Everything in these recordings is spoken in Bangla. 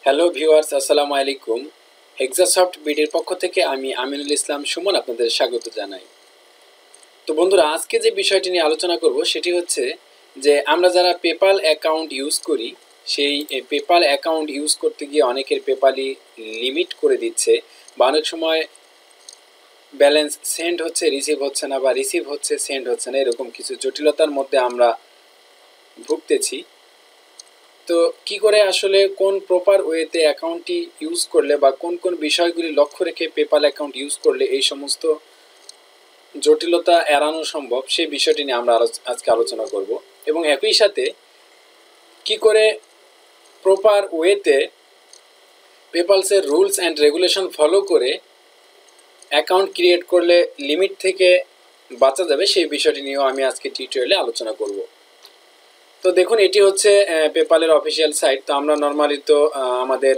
হ্যালো ভিউয়ার্স, আসসালামু আলাইকুম। এক্সাসফট বিডির পক্ষ থেকে আমি আমিনুল ইসলাম সুমন আপনাদের স্বাগত জানাই। তো বন্ধুরা, আজকে যে বিষয়টি নিয়ে আলোচনা করব সেটি হচ্ছে যে আমরা যারা পেপাল অ্যাকাউন্ট ইউজ করি, সেই পেপাল অ্যাকাউন্ট ইউজ করতে গিয়ে অনেকের পেপালই লিমিট করে দিচ্ছে, বা অনেক সময় ব্যালেন্স সেন্ড হচ্ছে, রিসিভ হচ্ছে না, বা রিসিভ হচ্ছে সেন্ড হচ্ছে না, এরকম কিছু জটিলতার মধ্যে আমরা ভুগতেছি। তো কি করে আসলে কোন প্রপার ওয়েতে অ্যাকাউন্টটি ইউজ করলে বা কোন কোন বিষয়গুলি লক্ষ্য রেখে পেপাল অ্যাকাউন্ট ইউজ করলে এই সমস্ত জটিলতা এড়ানো সম্ভব, সেই বিষয়টি নিয়ে আমরা আজকে আলোচনা করব। এবং একই সাথে কি করে প্রপার ওয়েতে পেপালসের রুলস অ্যান্ড রেগুলেশন ফলো করে অ্যাকাউন্ট ক্রিয়েট করলে লিমিট থেকে বাঁচা যাবে, সেই বিষয়টি নিয়েও আমি আজকে টিউটোরিয়ালে আলোচনা করব। তো দেখুন, এটি হচ্ছে পেপালের অফিসিয়াল সাইট। তো আমরা নর্মালি তো আমাদের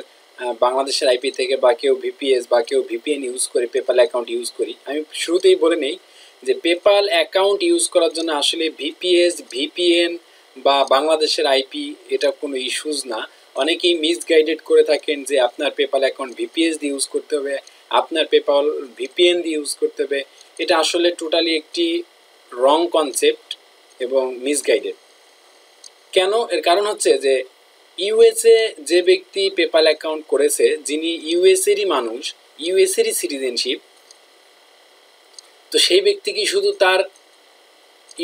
বাংলাদেশের আইপি থেকে বা কেউ ভিপিএস বা কেউ ভিপিএন ইউজ করে পেপাল অ্যাকাউন্ট ইউজ করি। আমি শুরুতেই বলে নেই যে পেপাল অ্যাকাউন্ট ইউজ করার জন্য আসলে ভিপিএস, ভিপিএন বা বাংলাদেশের আইপি এটা কোনো ইস্যুজ না। অনেকেই মিসগাইডেড করে থাকেন যে আপনার পেপাল অ্যাকাউন্ট ভিপিএস দিয়ে ইউজ করতে হবে, আপনার পেপাল ভিপিএন দিয়ে ইউজ করতে হবে। এটা আসলে টোটালি একটি রং কনসেপ্ট এবং মিসগাইডেড। কেন? এর কারণ হচ্ছে যে ইউএসএ যে ব্যক্তি পেপাল অ্যাকাউন্ট করেছে, যিনি ইউএসএরই মানুষ, ইউএসএরই সিটিজেনশিপ, তো সেই ব্যক্তি কি শুধু তার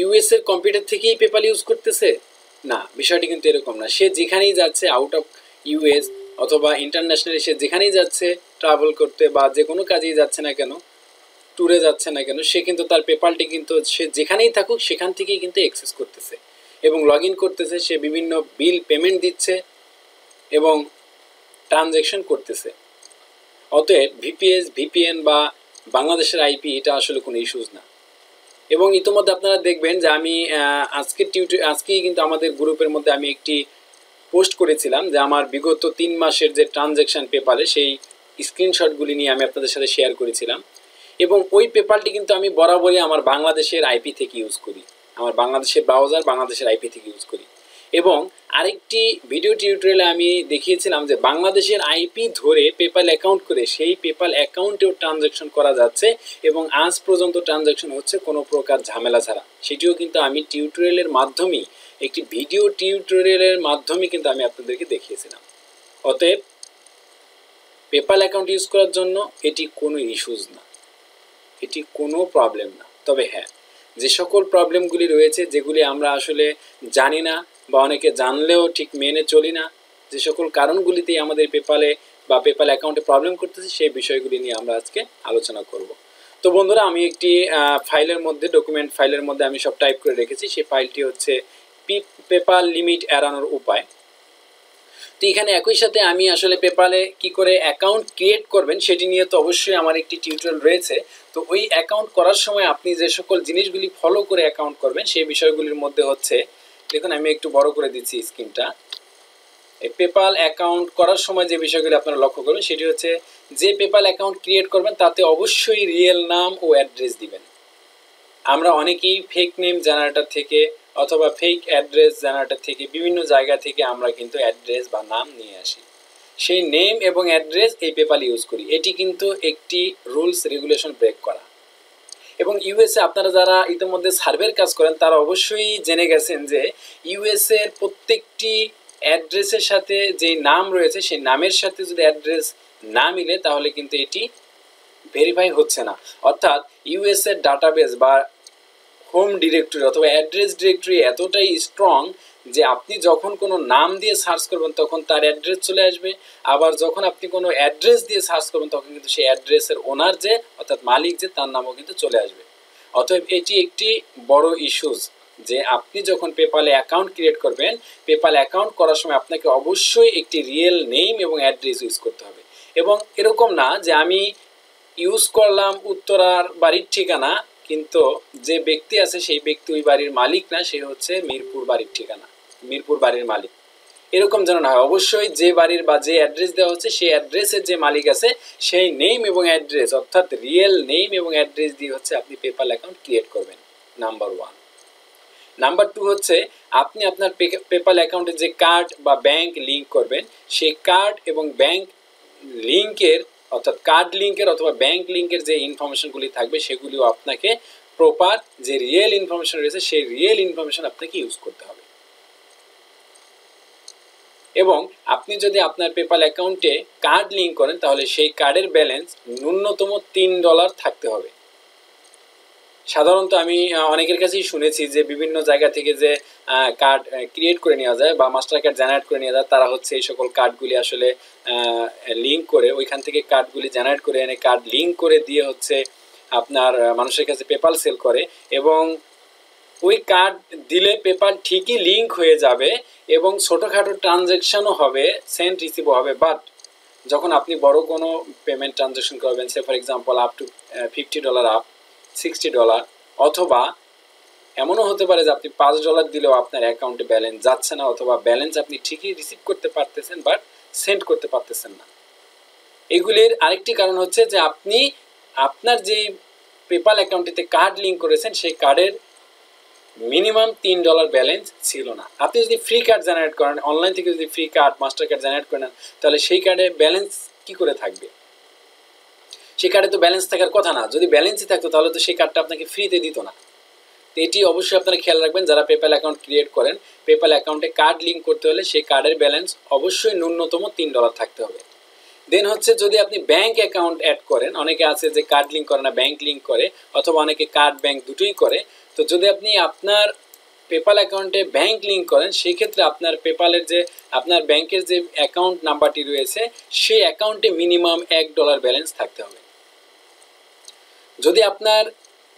ইউএসএর কম্পিউটার থেকেই পেপাল ইউজ করতেছে? না, বিষয়টি কিন্তু এরকম না। সে যেখানেই যাচ্ছে, আউট অফ ইউএস অথবা ইন্টারন্যাশনালি, সে যেখানেই যাচ্ছে ট্রাভেল করতে বা যে কোনো কাজেই যাচ্ছে না কেন, ট্যুরে যাচ্ছে না কেন, সে কিন্তু তার পেপালটি কিন্তু সে যেখানেই থাকুক সেখান থেকেই কিন্তু অ্যাক্সেস করতেছে এবং লগ ইন করতেছে। সে বিভিন্ন বিল পেমেন্ট দিচ্ছে এবং ট্রানজ্যাকশন করতেছে। অতএব ভিপিএস, ভিপিএন বা বাংলাদেশের আইপি এটা আসলে কোনো ইস্যুজ না। এবং ইতিমধ্যে আপনারা দেখবেন যে আমি আজকেই কিন্তু আমাদের গ্রুপের মধ্যে আমি একটি পোস্ট করেছিলাম যে আমার বিগত 3 মাসের যে ট্রানজ্যাকশন পেপালে, সেই স্ক্রিনশটগুলি নিয়ে আমি আপনাদের সাথে শেয়ার করেছিলাম। এবং ওই পেপালটি কিন্তু আমি বরাবরই আমার বাংলাদেশের আইপি থেকে ইউজ করি, আমার বাংলাদেশের ব্রাউজার, বাংলাদেশের আইপি থেকে ইউজ করি। এবং আরেকটি ভিডিও টিউটোরিয়ালে আমি দেখিয়েছিলাম যে বাংলাদেশের আইপি ধরে পেপাল অ্যাকাউন্ট করে সেই পেপাল অ্যাকাউন্টেও ট্রানজ্যাকশন করা যাচ্ছে এবং আজ পর্যন্ত ট্রানজ্যাকশন হচ্ছে কোনো প্রকার ঝামেলা ছাড়া। সেটিও কিন্তু আমি টিউটোরিয়ালের মাধ্যমেই, একটি ভিডিও টিউটোরিয়ালের মাধ্যমে কিন্তু আমি আপনাদেরকে দেখিয়েছিলাম। অতএব পেপাল অ্যাকাউন্ট ইউজ করার জন্য এটি কোনো ইস্যুজ না, এটি কোনো প্রবলেম না। তবে হ্যাঁ, যে সকল প্রবলেমগুলি রয়েছে, যেগুলি আমরা আসলে জানি না বা অনেকে জানলেও ঠিক মেনে চলি না, যে সকল কারণগুলিতেই আমাদের পেপালে বা পেপাল অ্যাকাউন্টে প্রবলেম করতেছে, সেই বিষয়গুলি নিয়ে আমরা আজকে আলোচনা করব। তো বন্ধুরা, আমি একটি ফাইলের মধ্যে, ডকুমেন্ট ফাইলের মধ্যে আমি সব টাইপ করে রেখেছি। সেই ফাইলটি হচ্ছে পেপাল লিমিট এড়ানোর উপায়। তো এখানে একই সাথে আমি আসলে পেপালে কি করে অ্যাকাউন্ট ক্রিয়েট করবেন সেটি নিয়ে তো অবশ্যই আমার একটি টিউটোরিয়াল রয়েছে। তো ওই অ্যাকাউন্ট করার সময় আপনি যে সকল জিনিসগুলি ফলো করে অ্যাকাউন্ট করবেন সেই বিষয়গুলির মধ্যে হচ্ছে, দেখুন আমি একটু বড় করে দিচ্ছি স্ক্রিনটা। এই পেপাল অ্যাকাউন্ট করার সময় যে বিষয়গুলি আপনারা লক্ষ্য করবেন সেটি হচ্ছে, যে পেপাল অ্যাকাউন্ট ক্রিয়েট করবেন তাতে অবশ্যই রিয়েল নাম ও অ্যাড্রেস দিবেন। আমরা অনেকেই ফেক নেম জেনারেটর থেকে অথবা ফেক অ্যাড্রেস জেনারেটর থেকে, বিভিন্ন জায়গা থেকে আমরা কিন্তু অ্যাড্রেস বা নাম নিয়ে আসি। সেই নেম এবং অ্যাড্রেস এই পেপাল ইউজ করি। এটি কিন্তু একটি রুলস রেগুলেশন ব্রেক করা। এবং ইউএসএ আপনারা যারা ইতিমধ্যে সার্ভের কাজ করেন তারা অবশ্যই জেনে গেছেন যে ইউএসএ এর প্রত্যেকটি অ্যাড্রেসের সাথে যে নাম রয়েছে, সেই নামের সাথে যদি অ্যাড্রেস না মিলে তাহলে কিন্তু এটি ভেরিফাই হচ্ছে না। অর্থাৎ ইউএসএ ডাটাবেস বা হোম ডিরেক্টরি অথবা অ্যাড্রেস ডিরেক্টরি এতটাই স্ট্রং যে আপনি যখন কোনো নাম দিয়ে সার্চ করবেন তখন তার অ্যাড্রেস চলে আসবে, আবার যখন আপনি কোনো অ্যাড্রেস দিয়ে সার্চ করবেন তখন কিন্তু সেই অ্যাড্রেসের ওনার যে, অর্থাৎ মালিক যে, তার নামও কিন্তু চলে আসবে। অতএব এটি একটি বড় ইস্যুজ যে আপনি যখন পেপালে অ্যাকাউন্ট ক্রিয়েট করবেন, পেপাল অ্যাকাউন্ট করার সময় আপনাকে অবশ্যই একটি রিয়েল নেম এবং অ্যাড্রেস ইউজ করতে হবে। এবং এরকম না যে আমি ইউজ করলাম উত্তরার বাড়ির ঠিকানা, কিন্তু যে ব্যক্তি আছে সেই ব্যক্তি ওই বাড়ির মালিক না, সে হচ্ছে মিরপুর বাড়ির ঠিকানা, মিরপুর বাড়ির মালিক। এরকম যেন না হয়। অবশ্যই যে বাড়ির বা যে অ্যাড্রেস দেওয়া হচ্ছে সেই অ্যাড্রেসের যে মালিক আছে সেই নেম এবং অ্যাড্রেস, অর্থাৎ রিয়েল নেম এবং অ্যাড্রেস দিয়ে হচ্ছে আপনি পেপাল অ্যাকাউন্ট ক্রিয়েট করবেন, নাম্বার 1। নাম্বার 2 হচ্ছে আপনি আপনার পেপাল অ্যাকাউন্টে যে কার্ড বা ব্যাংক লিঙ্ক করবেন, সেই কার্ড এবং ব্যাংক লিঙ্কের অর্থাৎ কার্ড লিঙ্কের অথবা ব্যাংক লিঙ্কের যে ইনফরমেশনগুলি থাকবে সেগুলিও আপনাকে প্রপার যে রিয়েল ইনফরমেশন রয়েছে সেই রিয়েল ইনফরমেশন আপনাকে ইউজ করতে হবে। এবং আপনি যদি আপনার পেপাল অ্যাকাউন্টে কার্ড লিঙ্ক করেন তাহলে সেই কার্ডের ব্যালেন্স ন্যূনতম $3 থাকতে হবে। সাধারণত আমি অনেকের কাছেই শুনেছি যে বিভিন্ন জায়গা থেকে যে কার্ড ক্রিয়েট করে নেওয়া যায় বা মাস্টার কার্ড জেনারেট করে নেওয়া যায়, তারা হচ্ছে এই সকল কার্ডগুলি আসলে লিঙ্ক করে ওইখান থেকে কার্ডগুলি জেনারেট করে এনে কার্ড লিঙ্ক করে দিয়ে হচ্ছে আপনার মানুষের কাছে পেপাল সেল করে, এবং ওই কার্ড দিলে পেপাল ঠিকই লিঙ্ক হয়ে যাবে এবং ছোটোখাটো ট্রানজ্যাকশানও হবে, সেন্ড রিসিভও হবে। বাট যখন আপনি বড় কোনো পেমেন্ট ট্রানজ্যাকশন করবেন, say for example up to $50 up $60, অথবা এমনও হতে পারে যে আপনি $5 দিলেও আপনার অ্যাকাউন্টে ব্যালেন্স যাচ্ছে না, অথবা ব্যালেন্স আপনি ঠিকই রিসিভ করতে পারতেছেন বাট সেন্ড করতে পারতেছেন না। এগুলির আরেকটি কারণ হচ্ছে যে আপনি আপনার যেই পেপাল অ্যাকাউন্টটিতে কার্ড লিঙ্ক করেছেন সেই কার্ডের মিনিমাম $3 ব্যালেন্স ছিল না। আপনি যদি ফ্রি কার্ড জেনারেট করেন, অনলাইন থেকে যদি free card master card generate করেন, তাহলে সেই কার্ডে ব্যালেন্স কি করে থাকবে? সেই কার্ডে তো ব্যালেন্স থাকার কথা না। যদি ব্যালেন্সই থাকতো তাহলে তো সেই কার্ডটা আপনাকে ফ্রিতে দিত না। তো এটি অবশ্যই আপনারা খেয়াল রাখবেন যারা পেপাল অ্যাকাউন্ট ক্রিয়েট করেন। পেপাল অ্যাকাউন্টে কার্ড লিঙ্ক করতে হলে সেই কার্ডের ব্যালেন্স অবশ্যই ন্যূনতম $3 থাকতে হবে। দেন হচ্ছে যদি আপনি ব্যাংক অ্যাকাউন্ট অ্যাড করেন, অনেকে আছে যে কার্ড লিঙ্ক করে না ব্যাংক লিঙ্ক করে, অথবা অনেকে কার্ড ব্যাংক দুটোই করে। তো যদি আপনি আপনার পেপাল অ্যাকাউন্টে ব্যাংক লিঙ্ক করেন সেই ক্ষেত্রে আপনার পেপালের যে আপনার ব্যাংকের যে অ্যাকাউন্ট নাম্বারটি রয়েছে সেই অ্যাকাউন্টে মিনিমাম $1 ব্যালেন্স থাকতে হবে। যদি আপনার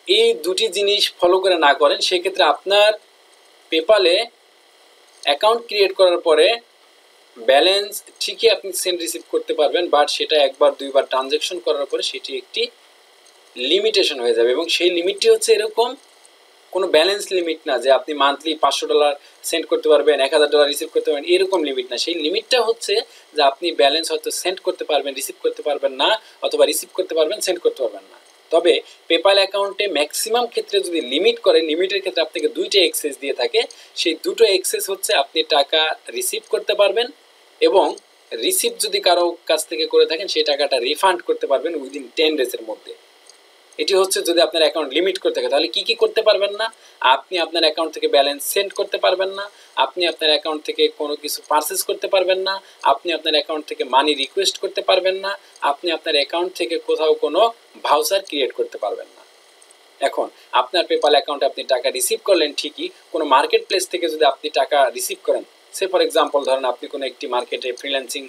এই দুটি জিনিস ফলো করে না করেন সেক্ষেত্রে আপনার পেপালে অ্যাকাউন্ট ক্রিয়েট করার পরে ব্যালেন্স ঠিকই আপনি সেন্ড রিসিভ করতে পারবেন, বাট সেটা একবার দুইবার ট্রানজ্যাকশন করার পরে সেটি একটি লিমিটেশন হয়ে যাবে। এবং সেই লিমিটটি হচ্ছে এরকম কোনো ব্যালেন্স লিমিট না যে আপনি মান্থলি $500 সেন্ড করতে পারবেন, $1000 রিসিভ করতে পারবেন, এরকম লিমিট না। সেই লিমিটটা হচ্ছে যে আপনি ব্যালেন্স হয়তো সেন্ড করতে পারবেন, রিসিভ করতে পারবেন না, অথবা রিসিভ করতে পারবেন, সেন্ড করতে পারবেন না। তবে পেপাল অ্যাকাউন্টে ম্যাক্সিমাম ক্ষেত্রে যদি লিমিট করে, লিমিটের ক্ষেত্রে আপনাকে দুইটা এক্সেস দিয়ে থাকে। সেই দুটো এক্সেস হচ্ছে আপনি টাকা রিসিভ করতে পারবেন, এবং রিসিভ যদি কারো কাছ থেকে করে থাকেন সেই টাকাটা রিফান্ড করতে পারবেন উইদিন 10 ডেজের মধ্যে। এটি হচ্ছে যদি আপনার অ্যাকাউন্ট লিমিট করে থাকে। তাহলে কি কি করতে পারবেন না? আপনি আপনার অ্যাকাউন্ট থেকে ব্যালেন্স সেন্ড করতে পারবেন না, আপনি আপনার অ্যাকাউন্ট থেকে কোনো কিছু পারচেস করতে পারবেন না, আপনি আপনার অ্যাকাউন্ট থেকে মানি রিকোয়েস্ট করতে পারবেন না, আপনি আপনার অ্যাকাউন্ট থেকে কোথাও কোনো ভাউচার ক্রিয়েট করতে পারবেন না। এখন আপনার পেপাল অ্যাকাউন্টে আপনি টাকা রিসিভ করলেন ঠিকই, কোনো মার্কেট প্লেস থেকে যদি আপনি টাকা রিসিভ করেন, সে ফর এক্সাম্পল ধরেন আপনি কোনো একটি মার্কেটে ফ্রিল্যান্সিং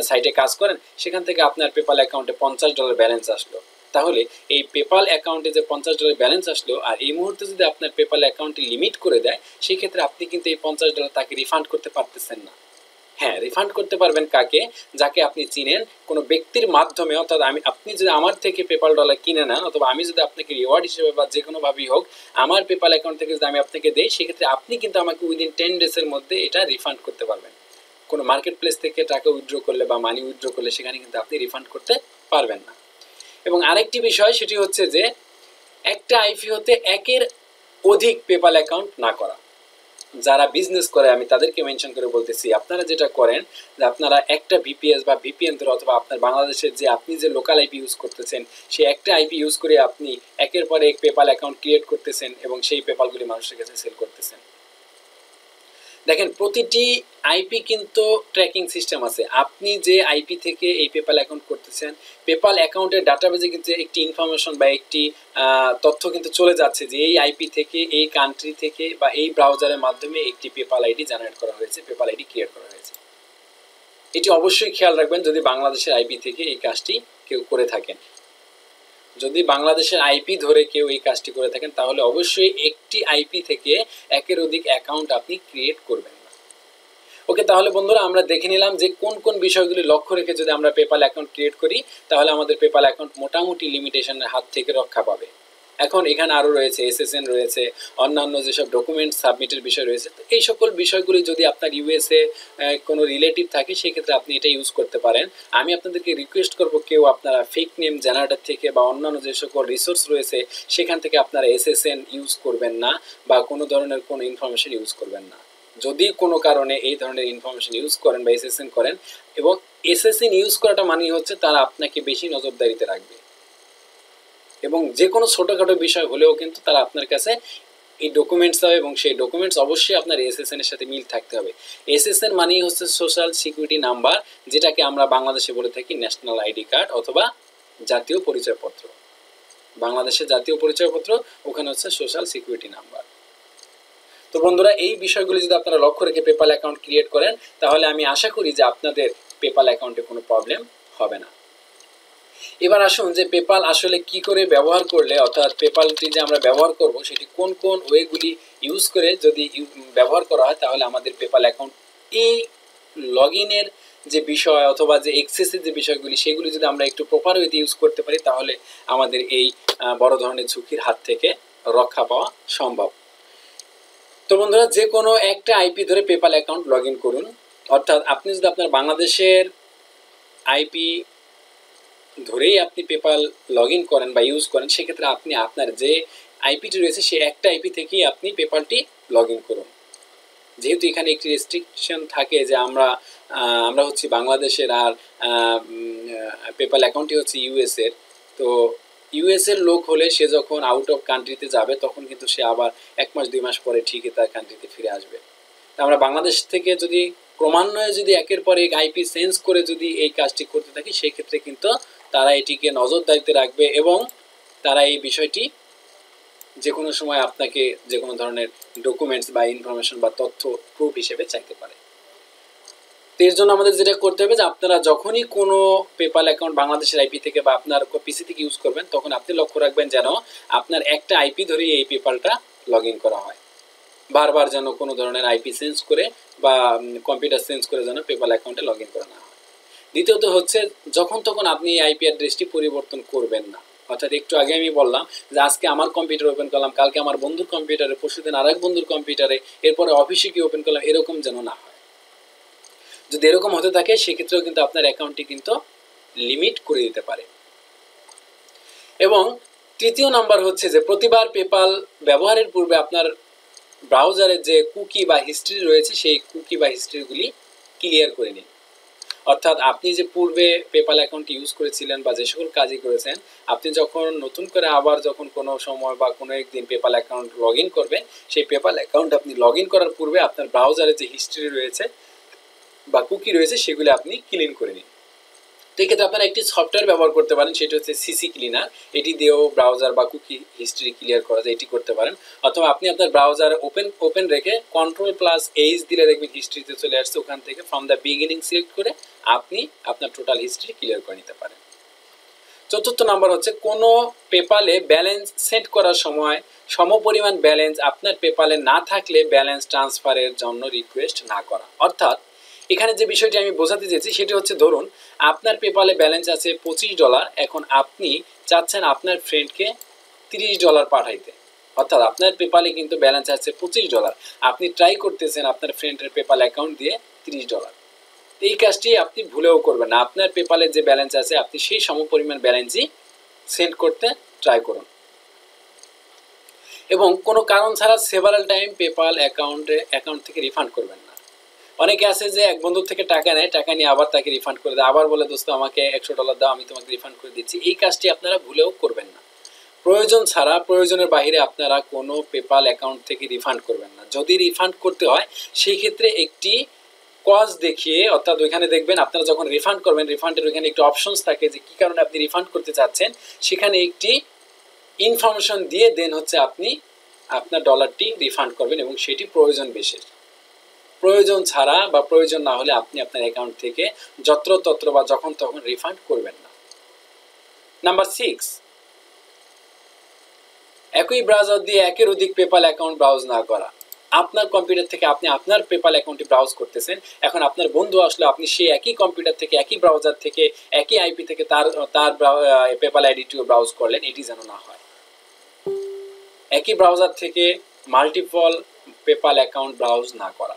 সাইটে কাজ করেন, সেখান থেকে আপনার পেপাল অ্যাকাউন্টে $50 ব্যালেন্স আসলো। তাহলে এই পেপাল অ্যাকাউন্টে যে $50 ব্যালেন্স আসলো, আর এই মুহূর্তে যদি আপনার পেপাল অ্যাকাউন্টে লিমিট করে দেয়, সেই ক্ষেত্রে আপনি কিন্তু এই $50 তাকে রিফান্ড করতে পারতেছেন না। হ্যাঁ, রিফান্ড করতে পারবেন কাকে? যাকে আপনি চিনেন, কোনো ব্যক্তির মাধ্যমে। অর্থাৎ আপনি যদি আমার থেকে পেপাল ডলার কিনে নেন, অথবা আমি যদি আপনাকে রিওয়ার্ড হিসেবে বা যে কোনোভাবেই হোক আমার পেপাল অ্যাকাউন্ট থেকে যদি আমি আপনাকে দিই, সেক্ষেত্রে আপনি কিন্তু আমাকে উইদিন 10 ডেজের মধ্যে এটা রিফান্ড করতে পারবেন। কোনো মার্কেট প্লেস থেকে টাকা উইথড্র করলে বা মানি উইথড্র করলে সেখানে কিন্তু আপনি রিফান্ড করতে পারবেন না। এবং আরেকটি বিষয় সেটি হচ্ছে যে একটা আইপি হতে একের অধিক পেপাল অ্যাকাউন্ট না করা। যারা বিজনেস করে আমি তাদেরকে মেনশন করে বলতেছি, আপনারা যেটা করেন যে আপনারা একটা ভিপিএস বা ভিপিএন ধরে, অথবা আপনার বাংলাদেশের যে আপনি যে লোকাল আইপি ইউজ করতেছেন সেই একটা আইপি ইউজ করে আপনি একের পর এক পেপাল অ্যাকাউন্ট ক্রিয়েট করতেছেন এবং সেই পেপালগুলি মানুষের কাছে সেল করতেছেন। দেখেন, প্রতিটি আইপি কিন্তু ট্র্যাকিং সিস্টেম আছে। আপনি যে আইপি থেকে এই পেপাল অ্যাকাউন্ট করতেছেন, পেপাল অ্যাকাউন্টের ডাটাবেজে কিন্তু একটি ইনফরমেশন বা একটি তথ্য কিন্তু চলে যাচ্ছে যে এই আইপি থেকে, এই কান্ট্রি থেকে বা এই ব্রাউজারের মাধ্যমে একটি পেপাল আইডি জেনারেট করা হয়েছে, পেপাল আইডি ক্রিয়েট করা হয়েছে। এটি অবশ্যই খেয়াল রাখবেন যদি বাংলাদেশের আইপি থেকে এই কাজটি কেউ করে থাকেন। যদি বাংলাদেশের আইপি ধরে কেউ এই কাজটি করে থাকেন তাহলে অবশ্যই একটি আইপি থেকে একের অধিক অ্যাকাউন্ট আপনি ক্রিয়েট করবেন না। ওকে, তাহলে বন্ধুরা আমরা দেখে নিলাম যে কোন কোন বিষয়গুলি লক্ষ্য রেখে যদি আমরা পেপাল অ্যাকাউন্ট ক্রিয়েট করি তাহলে আমাদের পেপাল অ্যাকাউন্ট মোটামুটি লিমিটেশনের হাত থেকে রক্ষা পাবে। এখন এখানে আরও রয়েছে এসএসএন রয়েছে, অন্যান্য যেসব ডকুমেন্ট সাবমিটের বিষয় রয়েছে। তো এই সকল বিষয়গুলি যদি আপনার ইউএসএ কোনো রিলেটিভ থাকে সেক্ষেত্রে আপনি এটা ইউজ করতে পারেন। আমি আপনাদেরকে রিকোয়েস্ট করব কেউ আপনারা ফেক নেম জেনারেটর থেকে বা অন্যান্য যে সকল রিসোর্স রয়েছে সেখান থেকে আপনারা এসএসএন ইউজ করবেন না বা কোনো ধরনের কোনো ইনফরমেশন ইউজ করবেন না। যদি কোনো কারণে এই ধরনের ইনফরমেশন ইউজ করেন বা এসএসএন করেন, এবং এসএসএন ইউজ করাটা মানে হচ্ছে তারা আপনাকে বেশি নজরদারিতে রাখবে, এবং যে কোনো ছোটোখাটো বিষয় হলেও কিন্তু তারা আপনার কাছে এই ডকুমেন্টস হবে, এবং সেই ডকুমেন্টস অবশ্যই আপনার এসএসএন এর সাথে মিল থাকতে হবে। এসএসএন মানেই হচ্ছে সোশ্যাল সিকিউরিটি নাম্বার, যেটাকে আমরা বাংলাদেশে বলে থাকি ন্যাশনাল আইডি কার্ড অথবা জাতীয় পরিচয়পত্র। বাংলাদেশের জাতীয় পরিচয়পত্র, ওখানে হচ্ছে সোশ্যাল সিকিউরিটি নাম্বার। তো বন্ধুরা, এই বিষয়গুলি যদি আপনারা লক্ষ্য রেখে পেপাল অ্যাকাউন্ট ক্রিয়েট করেন তাহলে আমি আশা করি যে আপনাদের পেপাল অ্যাকাউন্টে কোনো প্রবলেম হবে না। এবার আসুন যে পেপাল আসলে কি করে ব্যবহার করলে, অর্থাৎ পেপালটি যে আমরা ব্যবহার করব সেটি কোন কোন ওয়েগুলি ইউজ করে যদি ব্যবহার করা হয় তাহলে আমাদের পেপাল অ্যাকাউন্ট এই লগ ইনের যে বিষয় অথবা যে এক্সেসের যে বিষয়গুলি সেগুলি যদি আমরা একটু প্রপার ওয়েতে ইউজ করতে পারি তাহলে আমাদের এই বড় ধরনের ঝুঁকির হাত থেকে রক্ষা পাওয়া সম্ভব। তো বন্ধুরা, যে কোনো একটা আইপি ধরে পেপাল অ্যাকাউন্ট লগ ইন করুন। অর্থাৎ আপনি যদি আপনার বাংলাদেশের আইপি ধরেই আপনি পেপাল লগ ইন করেন বা ইউজ করেন, সেক্ষেত্রে আপনি আপনার যে আইপিটি রয়েছে সেই একটা আইপি থেকেই আপনি পেপালটি লগ ইন করুন। যেহেতু এখানে একটি রেস্ট্রিকশন থাকে যে আমরা হচ্ছি বাংলাদেশের, আর পেপাল অ্যাকাউন্টটি হচ্ছে ইউএসের। তো ইউএসের লোক হলে সে যখন আউট অফ কান্ট্রিতে যাবে তখন কিন্তু সে আবার 1 মাস 2 মাস পরে ঠিকই তার কান্ট্রিতে ফিরে আসবে। তা আমরা বাংলাদেশ থেকে যদি ক্রমান্বয়ে যদি একের পর এক আইপি চেঞ্জ করে যদি এই কাজটি করতে থাকি সেক্ষেত্রে কিন্তু তারা এটিকে নজরদারিতে রাখবে এবং তারা এই বিষয়টি যে কোনো সময় আপনাকে যে কোনো ধরনের ডকুমেন্টস বা ইনফরমেশন বা তথ্য প্রুফ হিসেবে চাইতে পারে। তো এর জন্য আমাদের যেটা করতে হবে যে আপনারা যখনই কোনো পেপাল অ্যাকাউন্ট বাংলাদেশের আইপি থেকে বা আপনার পিসি থেকে ইউজ করবেন তখন আপনি লক্ষ্য রাখবেন যেন আপনার একটা আইপি ধরেই এই পেপালটা লগ ইন করা হয়। বারবার যেন কোনো ধরনের আইপি চেঞ্জ করে বা কম্পিউটার চেঞ্জ করে যেন পেপাল অ্যাকাউন্টে লগ ইন করা না হয়। দ্বিতীয়ত হচ্ছে যখন তখন আপনি এই আইপি অ্যাড্রেসটি পরিবর্তন করবেন না। অর্থাৎ একটু আগে আমি বললাম যে আজকে আমার কম্পিউটার ওপেন করলাম, কালকে আমার বন্ধুর কম্পিউটারে, পরশুদিন আরেক বন্ধুর কম্পিউটারে, এরপরে অফিসে গিয়ে ওপেন করলাম, এরকম যেন না হয়। যদি এরকম হতে থাকে সেক্ষেত্রেও কিন্তু আপনার অ্যাকাউন্টটি কিন্তু লিমিট করে দিতে পারে। এবং তৃতীয় নাম্বার হচ্ছে যে প্রতিবার পেপাল ব্যবহারের পূর্বে আপনার ব্রাউজারের যে কুকি বা হিস্ট্রি রয়েছে সেই কুকি বা হিস্ট্রিগুলি ক্লিয়ার করে নিন। অর্থাৎ আপনি যে পূর্বে পেপাল অ্যাকাউন্ট ইউজ করেছিলেন বা যে সকল কাজই করেছেন, আপনি যখন নতুন করে আবার যখন কোনো সময় বা কোনো একদিন পেপাল অ্যাকাউন্ট লগ ইন করবেন, সেই পেপাল অ্যাকাউন্ট আপনি লগ ইন করার পূর্বে আপনার ব্রাউজারে যে হিস্ট্রি রয়েছে বা কুকি রয়েছে সেগুলি আপনি ক্লিন করে নিন। তো এক্ষেত্রে আপনারা একটি সফটওয়্যার ব্যবহার করতে পারেন, সেটি হচ্ছে সিসি ক্লিনার। এটি দিয়েও ব্রাউজার বা কুকি হিস্ট্রি ক্লিয়ার করা যায়, এটি করতে পারেন। অথবা আপনি আপনার ব্রাউজার ওপেন রেখে Ctrl+H দিলে দেখবেন হিস্ট্রিতে চলে আসছে, ওখান থেকে ফ্রম দ্য বিগিনিং সিলেক্ট করে আপনি আপনার টোটাল হিস্ট্রি ক্লিয়ার করে নিতে পারেন। চতুর্থ নাম্বার হচ্ছে কোনো পেপালে ব্যালেন্স সেট করার সময় সমপরিমাণ ব্যালেন্স আপনার পেপালে না থাকলে ব্যালেন্স ট্রান্সফারের জন্য রিকোয়েস্ট না করা। অর্থাৎ এখানে যে বিষয়টি আমি বোঝাতে চেয়েছি সেটি হচ্ছে, ধরুন আপনার পেপালে ব্যালেন্স আছে $25, এখন আপনি চাচ্ছেন আপনার ফ্রেন্ডকে $30 পাঠাইতে। অর্থাৎ আপনার পেপালে কিন্তু ব্যালেন্স আছে $25, আপনি ট্রাই করতেছেন আপনার ফ্রেন্ডের পেপাল অ্যাকাউন্ট দিয়ে $30। এই কাজটি আপনি ভুলেও করবেন না। আপনার পেপালে যে ব্যালেন্স আছে আপনি সেই সমপরিমাণ ব্যালেন্সই সেন্ড করতে ট্রাই করুন, এবং কোনো কারণ ছাড়া সেভারাল টাইম পেপাল অ্যাকাউন্ট থেকে রিফান্ড করবেন না। অনেকে আছে যে এক বন্ধুর থেকে টাকা নেয়, টাকা নিয়ে আবার তাকে রিফান্ড করে দেয়, আবার বলে দোস্ত আমাকে $100 দাও, আমি তোমাকে রিফান্ড করে দিচ্ছি। এই কাজটি আপনারা ভুলেও করবেন না। প্রয়োজন ছাড়া, প্রয়োজনের বাইরে আপনারা কোনো পেপাল অ্যাকাউন্ট থেকে রিফান্ড করবেন না। যদি রিফান্ড করতে হয় সেই ক্ষেত্রে একটি কজ দেখিয়ে, অর্থাৎ ওইখানে দেখবেন আপনারা যখন রিফান্ড করবেন রিফান্ডের ওইখানে একটি অপশনস থাকে যে কী কারণে আপনি রিফান্ড করতে চাচ্ছেন, সেখানে একটি ইনফরমেশন দিয়ে দেন হচ্ছে আপনি আপনার ডলারটি রিফান্ড করবেন, এবং সেটি প্রয়োজন বিশেষ। প্রয়োজন ছাড়া বা প্রয়োজন না হলে আপনি আপনার অ্যাকাউন্ট থেকে যত্রতত্র বা যখন তখন রিফান্ড করবেন না। নাম্বার 6, একই ব্রাউজার দিয়ে একের অধিক পেপাল অ্যাকাউন্ট ব্রাউজ না করা। আপনার কম্পিউটার থেকে আপনি আপনার পেপাল অ্যাকাউন্টটি ব্রাউজ করতেছেন, এখন আপনার বন্ধু আসলে আপনি সেই একই কম্পিউটার থেকে, একই ব্রাউজার থেকে, একই আইপি থেকে তার পেপাল আইডিটিও ব্রাউজ করলেন, এটি যেন না হয়। একই ব্রাউজার থেকে মাল্টিপল পেপাল অ্যাকাউন্ট ব্রাউজ না করা।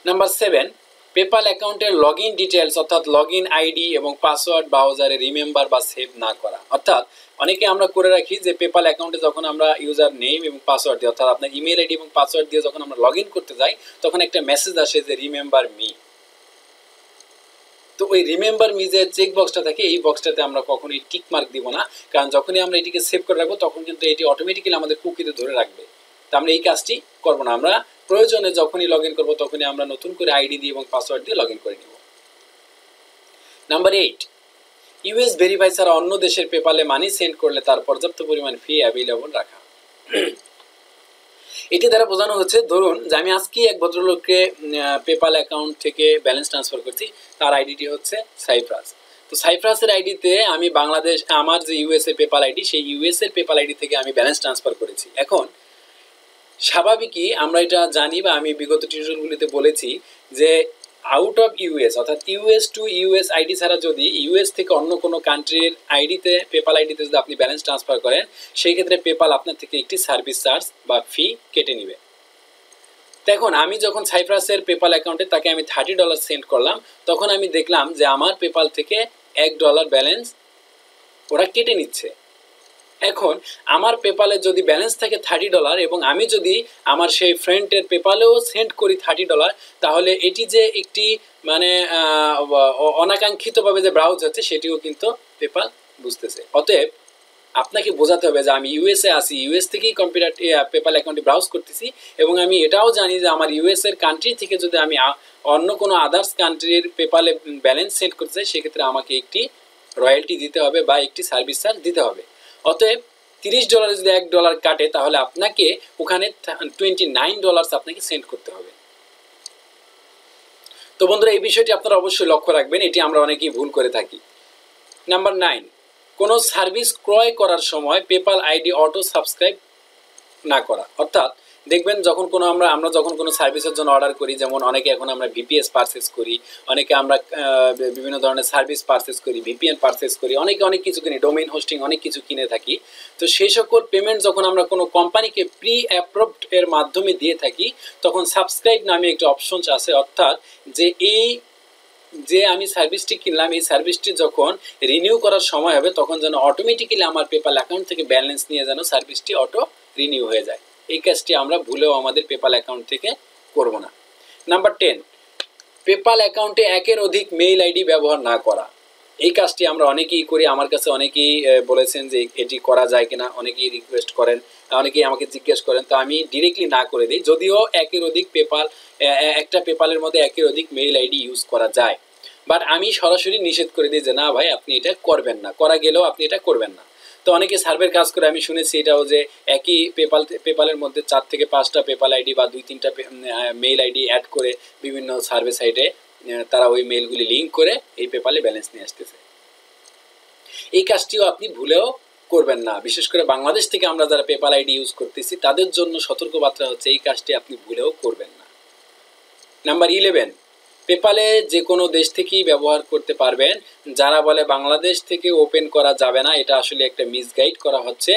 নাম্বার 7, পেপাল অ্যাকাউন্টের লগ ইন ডিটেলস অর্থাৎ লগ ইন আইডি এবং পাসওয়ার্ড ব্রাউজারে রিমেম্বার বা সেভ না করা। অর্থাৎ অনেকে আমরা করে রাখি যে পেপাল অ্যাকাউন্টে যখন আমরা ইউজার নেম এবং পাসওয়ার্ড দিই, অর্থাৎ আপনার ইমেল আইডি এবং পাসওয়ার্ড দিয়ে যখন আমরা লগ ইন করতে যাই তখন একটা মেসেজ আসে যে রিমেম্বার মি। তো ওই রিমেম্বার মি যে চেক বক্সটা থাকে এই বক্সটাতে আমরা কখনোই টিক মার্ক দিব না, কারণ যখনই আমরা এটিকে সেভ করে রাখবো তখন কিন্তু এটি অটোমেটিক্যালি আমাদের কুকিতে ধরে রাখবে। তো আমরা এই কাজটি করবো না, আমরা প্রয়োজনে যখনই লগ ইন করবো তখনই আমরা নতুন করে আইডি দিয়ে এবং পাসওয়ার্ড দিয়ে লগ ইন করে নেব। নাম্বার 8, ইউএস ভেরিফাই ছাড়া অন্য দেশের পেপালে মানি সেন্ড করলে তার পর্যাপ্ত পরিমাণ ফি অ্যাভেলেবল রাখা। এটি দ্বারা বোঝানো হচ্ছে, ধরুন যে আমি আজকে এক ভদ্রলোককে পেপাল অ্যাকাউন্ট থেকে ব্যালেন্স ট্রান্সফার করছি, তার আইডিটি হচ্ছে সাইপ্রাস। তো সাইপ্রাসের আইডিতে আমি বাংলাদেশ, আমার যে ইউএসএ পেপাল আইডি সেই ইউএসএর পেপাল আইডি থেকে আমি ব্যালেন্স ট্রান্সফার করেছি। এখন স্বাভাবিকই আমরা এটা জানি বা আমি বিগত টিউটোরিয়ালগুলিতে বলেছি যে আউট অফ ইউএস অর্থাৎ ইউএস টু ইউএস আইডি ছাড়া যদি ইউএস থেকে অন্য কোনো কান্ট্রির আইডিতে পেপাল আইডিতে যদি আপনি ব্যালেন্স ট্রান্সফার করেন সেই ক্ষেত্রে পেপাল আপনার থেকে একটি সার্ভিস চার্জ বা ফি কেটে নেবে। দেখুন আমি যখন সাইপ্রাসের পেপাল অ্যাকাউন্টে তাকে আমি $30 সেন্ড করলাম তখন আমি দেখলাম যে আমার পেপাল থেকে $1 ব্যালেন্স ওরা কেটে নিচ্ছে। এখন আমার পেপালে যদি ব্যালেন্স থাকে $30 এবং আমি যদি আমার সেই ফ্রেন্ডের পেপালেও সেন্ড করি $30, তাহলে এটি যে একটি মানে অনাকাঙ্ক্ষিতভাবে যে ব্রাউজ হচ্ছে সেটিও কিন্তু পেপাল বুঝতেছে। অতএব আপনাকে বোঝাতে হবে যে আমি ইউএসএ আসি, ইউএস থেকেই পেপাল অ্যাকাউন্টে ব্রাউজ করতেছি এবং আমি এটাও জানি যে আমার ইউএসএর কান্ট্রি থেকে যদি আমি অন্য কোনো আদার্স কান্ট্রির পেপালে ব্যালেন্স সেন্ড করতে চাই সেক্ষেত্রে আমাকে একটি রয়্যালটি দিতে হবে বা একটি সার্ভিস চার্জ দিতে হবে। অতএব $30 যদি $1 কাটে তাহলে আপনাকে ওখানে $29 আপনাকে সেন্ড করতে হবে। তো বন্ধুরা এই বিষয়টি আপনারা অবশ্যই লক্ষ্য রাখবেন, এটি আমরা অনেকেই ভুল করে থাকি। নাম্বার 9, কোনো সার্ভিস ক্রয় করার সময় পেপাল আইডি অটো সাবস্ক্রাইব না করা। অর্থাৎ দেখবেন যখন কোনো আমরা যখন কোনো সার্ভিসের জন্য অর্ডার করি, যেমন অনেকে এখন আমরা ভিপিএস পারচেস করি, অনেকে আমরা বিভিন্ন ধরনের সার্ভিস পারচেস করি, ভিপিএন পারচেস করি, অনেকে অনেক কিছু কিনি, ডোমেইন হোস্টিং অনেক কিছু কিনে থাকি। তো সেই সকল পেমেন্ট যখন আমরা কোনো কোম্পানিকে প্রি অ্যাপ্রুভড এর মাধ্যমে দিয়ে থাকি তখন সাবস্ক্রাইব নামে একটি অপশনস আছে, অর্থাৎ যে আমি সার্ভিসটি কিনলাম এই সার্ভিসটি যখন রিনিউ করার সময় হবে তখন যেন অটোমেটিক্যালি আমার পেপাল অ্যাকাউন্ট থেকে ব্যালেন্স নিয়ে যেন সার্ভিসটি অটো রিনিউ হয়ে যায়। এই কাজটি আমরা ভুলেও আমাদের পেপাল অ্যাকাউন্ট থেকে করব না। নাম্বার 10, পেপাল অ্যাকাউন্টে একের অধিক মেইল আইডি ব্যবহার না করা। এই কাজটি আমরা অনেকেই করি, আমার কাছে অনেকেই বলেছেন যে এটি করা যায় কিনা, অনেকেই রিকোয়েস্ট করেন, অনেকেই আমাকে জিজ্ঞেস করেন, তো আমি ডিরেক্টলি না করে দিই। যদিও একের অধিক একটা পেপালের মধ্যে একের অধিক মেইল আইডি ইউজ করা যায়, বাট আমি সরাসরি নিষেধ করে দিই যে না ভাই আপনি এটা করবেন না, করা গেলেও আপনি এটা করবেন না। তো অনেকে সার্ভের কাজ করে, আমি শুনেছি এটাও যে একই পেপালের মধ্যে 4 থেকে 5টা পেপাল আইডি বা 2-3টা মেইল আইডি অ্যাড করে বিভিন্ন সার্ভে সাইটে তারা ওই মেইলগুলি লিঙ্ক করে এই পেপালে ব্যালেন্স নিয়ে আসতেছে। এই কাজটিও আপনি ভুলেও করবেন না। বিশেষ করে বাংলাদেশ থেকে আমরা যারা পেপাল আইডি ইউজ করতেছি তাদের জন্য সতর্কবার্তা হচ্ছে এই কাজটি আপনি ভুলেও করবেন না। নাম্বার 11, পেপালে যে কোনো দেশ থেকেই ব্যবহার করতে পারবেন। যারা বলে বাংলাদেশ থেকে ওপেন করা যাবে না, এটা আসলে একটা মিসগাইড করা হচ্ছে।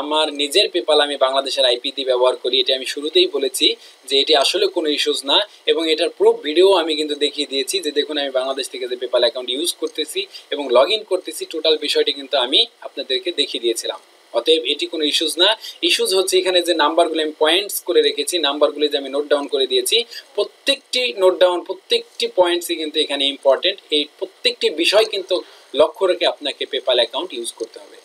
আমার নিজের পেপাল আমি বাংলাদেশের আইপি দিয়ে ব্যবহার করি, এটা আমি শুরুতেই বলেছি যে এটি আসলে কোনো ইস্যুস না এবং এটার প্রুফ ভিডিও আমি কিন্তু দেখিয়ে দিয়েছি যে দেখুন আমি বাংলাদেশ থেকে যে পেপাল অ্যাকাউন্ট ইউজ করতেছি এবং লগ ইন করতেছি টোটাল বিষয়টি কিন্তু আমি আপনাদেরকে দেখিয়ে দিয়েছিলাম। অতএব এটি কোনো ইস্যুস না। ইস্যুস হচ্ছে এখানে যে নাম্বারগুলো আমি পয়েন্টস করে রেখেছি, নাম্বারগুলি যে আমি নোট ডাউন করে দিয়েছি, প্রত্যেকটি নোট ডাউন প্রত্যেকটি পয়েন্টসই কিন্তু এখানে ইম্পর্টেন্ট। এই প্রত্যেকটি বিষয় কিন্তু লক্ষ্য রেখে আপনাকে পেপাল অ্যাকাউন্ট ইউজ করতে হবে।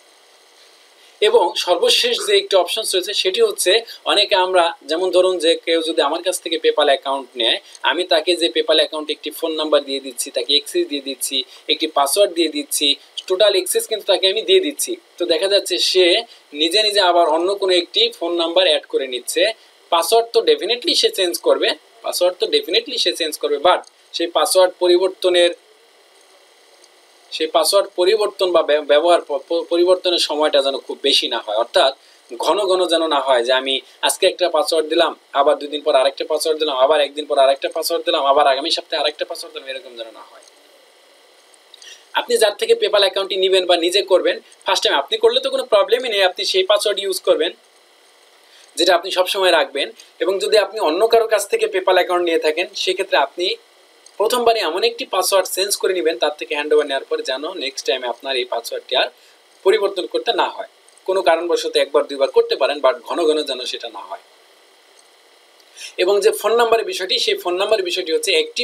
এবং সর্বশেষ যে একটি অপশনস রয়েছে সেটি হচ্ছে অনেকে আমরা যেমন ধরুন যে কেউ যদি আমার কাছ থেকে পেপাল অ্যাকাউন্ট নেয়, আমি তাকে যে পেপাল অ্যাকাউন্টে একটি ফোন নাম্বার দিয়ে দিচ্ছি, তাকে অ্যাক্সেস দিয়ে দিচ্ছি, একটি পাসওয়ার্ড দিয়ে দিচ্ছি, টোটাল অ্যাক্সেস কিন্তু তাকে আমি দিয়ে দিচ্ছি। তো দেখা যাচ্ছে সে নিজে নিজে আবার অন্য কোনো একটি ফোন নাম্বার অ্যাড করে নিচ্ছে। পাসওয়ার্ড তো ডেফিনেটলি সে চেঞ্জ করবে, বাট সেই পাসওয়ার্ড পরিবর্তন বা ব্যবহার পরিবর্তনের সময়টা যেন খুব বেশি না হয়, অর্থাৎ ঘন ঘন যেন না হয় যে আমি আজকে একটা পাসওয়ার্ড দিলাম, আবার 2 দিন পর আরেকটা পাসওয়ার্ড দিলাম, আবার 1 দিন পর আরেকটা পাসওয়ার্ড দিলাম, আবার আগামী সপ্তাহে আরেকটা পাসওয়ার্ড দিলাম, এরকম যেন না হয়। আপনি যার থেকে পেপাল অ্যাকাউন্টটি নেবেন বা নিজে করবেন, ফার্স্ট টাইম আপনি করলে তো কোনো প্রবলেমই নেই, আপনি সেই পাসওয়ার্ড ইউজ করবেন যেটা আপনি সবসময় রাখবেন। এবং যদি আপনি অন্য কারোর কাছ থেকে পেপাল অ্যাকাউন্ট নিয়ে থাকেন, সেক্ষেত্রে আপনি প্রথমবারই এমন একটি পাসওয়ার্ড চেঞ্জ করে নেবেন তার থেকে হ্যান্ড ওভার নেওয়ার পর, যেন নেক্সট টাইমে আপনার এই পাসওয়ার্ডটি আর পরিবর্তন করতে না হয়। কোনো কারণবশত একবার দুইবার করতে পারেন, বাট ঘন ঘন যেন সেটা না হয়। এবং যে ফোন নাম্বারের বিষয়টি, সেই ফোন নাম্বারের বিষয়টি হচ্ছে একটি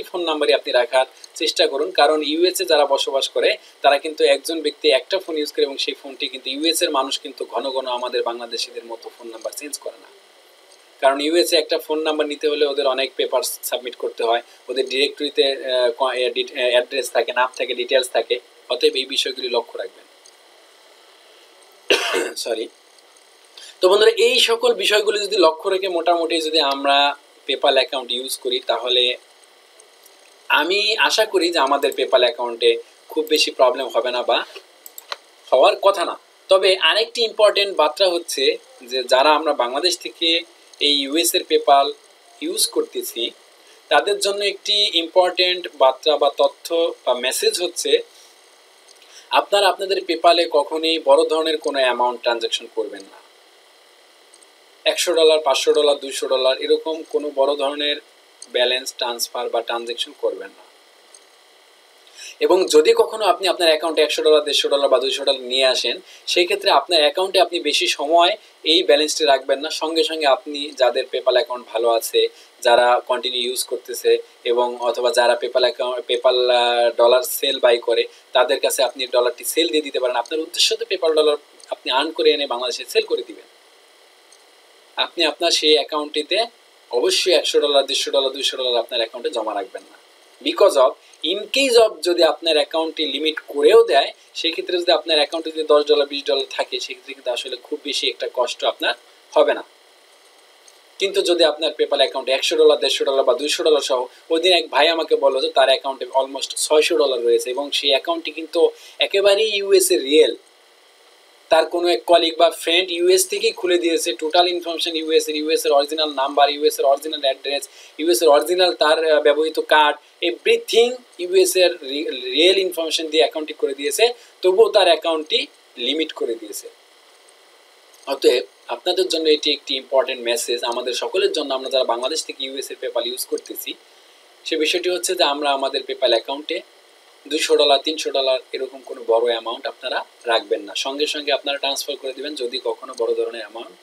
ফোন নাম্বারই আপনি রাখার চেষ্টা করুন, কারণ ইউএসএ যারা বসবাস করে তারা কিন্তু একজন ব্যক্তি একটা ফোন ইউজ করে, এবং সেই ফোনটি কিন্তু ইউএসএর মানুষ কিন্তু ঘন ঘন আমাদের বাংলাদেশিদের মতো ফোন নাম্বার চেঞ্জ করে না। কারণ ইউএসএ একটা ফোন নাম্বার নিতে হলে ওদের অনেক পেপার সাবমিট করতে হয়, ওদের ডিরেক্টরিতে অ্যাড্রেস থাকে, নাম থাকে, ডিটেলস থাকে। অতএব এই বিষয়গুলি লক্ষ্য রাখবেন। সরি। তো বন্ধুরা, এই সকল বিষয়গুলো যদি লক্ষ্য রেখে মোটামুটি যদি আমরা পেপাল অ্যাকাউন্ট ইউজ করি, তাহলে আমি আশা করি যে আমাদের পেপাল অ্যাকাউন্টে খুব বেশি প্রবলেম হবে না, বা হওয়ার কথা না। তবে আরেকটি ইম্পর্টেন্ট বার্তা হচ্ছে যে যারা আমরা বাংলাদেশ থেকে এই ইউএসএর পেপাল ইউজ করতেছি, তাদের জন্য একটি ইম্পর্টেন্ট বার্তা বা তথ্য বা মেসেজ হচ্ছে, আপনারা আপনাদের পেপালে কখনোই বড় ধরনের কোনো অ্যামাউন্ট ট্রানজ্যাকশন করবেন না। $100, $500, $200 এরকম কোনো বড় ধরনের ব্যালেন্স ট্রান্সফার বা ট্রানজ্যাকশন করবেন না। এবং যদি কখনো আপনি আপনার অ্যাকাউন্টে $100, $150 বা $200 নিয়ে আসেন, সেই ক্ষেত্রে আপনার অ্যাকাউন্টে আপনি বেশি সময় এই ব্যালেন্সটি রাখবেন না। সঙ্গে সঙ্গে আপনি যাদের পেপাল অ্যাকাউন্ট ভালো আছে, যারা কন্টিনিউ ইউজ করতেছে, এবং অথবা যারা পেপাল ডলার সেল বাই করে, তাদের কাছে আপনি ডলারটি সেল দিয়ে দিতে পারেন। আপনার উদ্দেশ্য তো পেপাল ডলার আপনি আর্ন করে এনে বাংলাদেশে সেল করে দিবেন। আপনি আপনার সেই অ্যাকাউন্টটিতে অবশ্যই $100, $150, $200 আপনার অ্যাকাউন্টে জমা রাখবেন না। বিকজ অফ ইনকেস অফ যদি আপনার অ্যাকাউন্টটি লিমিট করেও দেয়, সেক্ষেত্রে যদি আপনার অ্যাকাউন্টে যদি $10, $20 থাকে, সেক্ষেত্রে কিন্তু আসলে খুব বেশি একটা কষ্ট আপনার হবে না। কিন্তু যদি আপনার পেপাল অ্যাকাউন্টে $100, $150 বা $200 সহ, ওই দিন এক ভাই আমাকে বললো যে তার অ্যাকাউন্টে অলমোস্ট $600 রয়েছে, এবং সেই অ্যাকাউন্টটি কিন্তু একেবারেই ইউএসএ রিয়েল। তার কোনো এক কলিগ বা ফ্রেন্ড ইউএস থেকেই খুলে দিয়েছে, টোটাল ইনফরমেশন ইউএসএর অরিজিনাল নাম্বার, ইউএসএর অরিজিনাল অ্যাড্রেস, ইউএসএর অরিজিনাল তার ব্যবহৃত কার্ড, এভরিথিং ইউএসএর রিয়েল ইনফরমেশন দিয়ে অ্যাকাউন্টটি করে দিয়েছে, তবুও তার অ্যাকাউন্টটি লিমিট করে দিয়েছে। অতএব আপনাদের জন্য এটি একটি ইম্পর্টেন্ট মেসেজ, আমাদের সকলের জন্য, আমরা যারা বাংলাদেশ থেকে ইউএসএর পেপাল ইউজ করতেছি, সে বিষয়টি হচ্ছে যে আমরা আমাদের পেপাল অ্যাকাউন্টে $200, $300 এরকম কোনো বড় অ্যামাউন্ট আপনারা রাখবেন না। সঙ্গে সঙ্গে আপনারা ট্রান্সফার করে দেবেন যদি কখনো বড় ধরনের অ্যামাউন্ট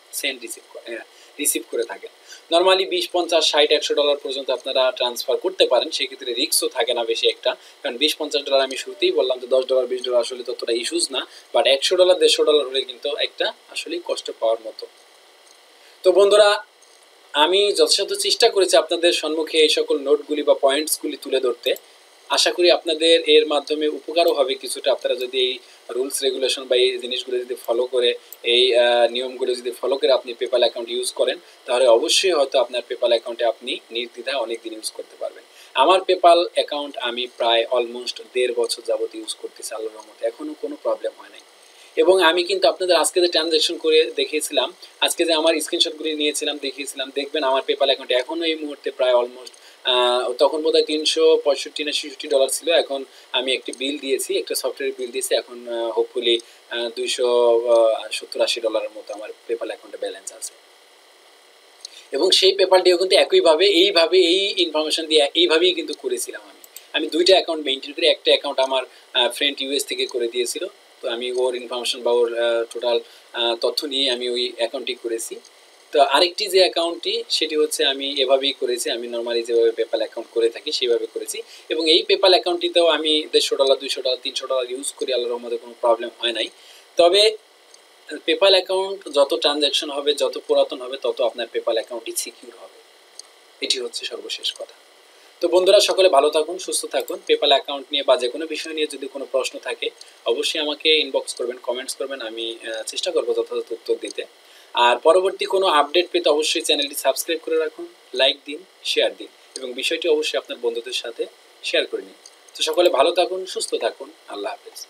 রিসিভ করে থাকেন। নর্মালি $20, $50, $60, $100 পর্যন্ত আপনারা ট্রান্সফার করতে পারেন, সেক্ষেত্রে রিস্কও থাকে না বেশি একটা। কারণ $20, $50 আমি শুরুতেই বললাম যে $10, $20 আসলে ততটা ইস্যুস না, বাট $100, $150 হলে কিন্তু একটা আসলেই কষ্ট পাওয়ার মতো। তো বন্ধুরা, আমি যথাসাধ্য চেষ্টা করেছি আপনাদের সম্মুখে এই সকল নোটগুলি বা পয়েন্টসগুলি তুলে ধরতে। আশা করি আপনাদের এর মাধ্যমে উপকারও হবে কিছুটা। আপনারা যদি এই রুলস রেগুলেশন বা এই জিনিসগুলো যদি ফলো করে, এই নিয়মগুলো যদি ফলো করে আপনি পেপাল অ্যাকাউন্ট ইউজ করেন, তাহলে অবশ্যই হয়তো আপনার পেপাল অ্যাকাউন্টে আপনি নির্দ্বিধায় অনেক দিন ইউজ করতে পারবেন। আমার পেপাল অ্যাকাউন্ট আমি প্রায় অলমোস্ট 1.5 বছর যাবত ইউজ করতেছি, আল্লাহর রহমতে এখনও কোনো প্রবলেম হয় নাই। এবং আমি কিন্তু আপনাদের আজকে যে ট্রানজ্যাকশন করে দেখিয়েছিলাম, আজকে যে আমার স্ক্রিনশটগুলি নিয়েছিলাম, দেখিয়েছিলাম, দেখবেন আমার পেপাল অ্যাকাউন্টে এখনও এই মুহূর্তে প্রায় অলমোস্ট তখন বোধহয় $365 না $66 ছিল। এখন আমি একটি বিল দিয়েছি, একটা সফটওয়্যার বিল দিয়েছি, এখন হোপফুলি $270-80 মতো আমার পেপাল অ্যাকাউন্টে ব্যালেন্স আছে। এবং সেই পেপালটিও কিন্তু এইভাবে এই ইনফরমেশন দিয়ে এইভাবেই কিন্তু করেছিলাম। আমি 2টা অ্যাকাউন্ট মেনটেন করি। একটা অ্যাকাউন্ট আমার ফ্রেন্ড ইউএস থেকে করে দিয়েছিল, তো আমি ওর ইনফরমেশন বা ওর টোটাল তথ্য নিয়ে আমি ওই অ্যাকাউন্টটি করেছি। তো আরেকটি যে অ্যাকাউন্টটি, সেটি হচ্ছে আমি এভাবেই করেছি, আমি নর্মালি যেভাবে পেপাল অ্যাকাউন্ট করে থাকি সেইভাবে করেছি। এবং এই পেপাল অ্যাকাউন্টটিতেও আমি $150, $200, $300 ইউজ করি, আল্লাহর রহমতে কোনো প্রবলেম হয় নাই। তবে পেপাল অ্যাকাউন্ট যত ট্রানজ্যাকশন হবে, যত পুরাতন হবে, তত আপনার পেপাল অ্যাকাউন্টটি সিকিউর হবে। এটি হচ্ছে সর্বশেষ কথা। তো বন্ধুরা, সকলে ভালো থাকুন, সুস্থ থাকুন। পেপাল অ্যাকাউন্ট নিয়ে বা যে কোনো বিষয় নিয়ে যদি কোনো প্রশ্ন থাকে, অবশ্যই আমাকে ইনবক্স করবেন, কমেন্টস করবেন, আমি চেষ্টা করবো যথাযথ উত্তর দিতে। আর পরবর্তী কোনো আপডেট পেতে অবশ্যই চ্যানেলটি সাবস্ক্রাইব করে রাখুন, লাইক দিন, শেয়ার দিন, এবং বিষয়টি অবশ্যই আপনার বন্ধুদের সাথে শেয়ার করে নিন। তো সকলে ভালো থাকুন, সুস্থ থাকুন, আল্লাহ হাফেজ।